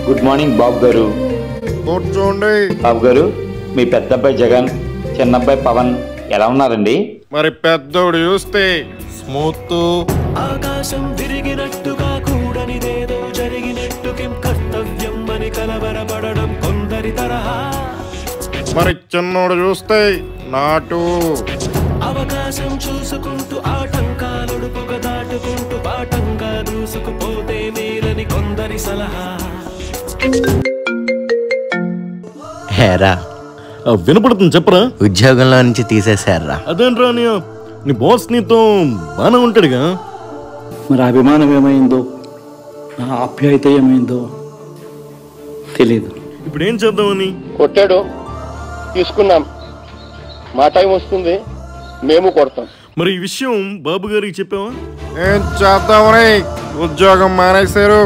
Good morning బాబు గారు. కూర్చోండి. బాబు గారు, మీ పెద్ద అబ్బాయి జగన్, చిన్న అబ్బాయి పవన్ ఎలా ఉన్నారండి? మరి పెద్దోడు చూస్తే స్మూత్. ఆకాశం తిరిగినట్టుగా కూడనిదేదో జరిగినట్టుకేం కర్తవ్యం అని కలవరపడడం కొందరి తరహా. మరి చిన్నోడు చూస్తే నాటు. అవకాశం చూసుకుంటూ ఆటంకాలొడుపుగా దాటుకుంటూ పాఠంగా దూసుకుపోతే మేలని కొందరి సలహా. హేరా వినపడుతుంది చెప్పరా? ఉద్యోగంలో నుంచి తీసేశారా? అదేంట్రా నీ బాస్ నీతో బాగానే ఉంటాడుగా. మరి అభిమానం ఏమైందో, నా ఆప్యాయత ఏమైందో తెలీదు. ఇప్పుడు ఏం చేద్దామని? కొట్టాడు, తీసుకున్నాం. మా టైం వస్తుంది, మేము కొడతాం. మరి ఈ విషయం బాబు గారికి చెప్పావా? ఏం చేద్దామని ఉద్యోగం మానేశారు.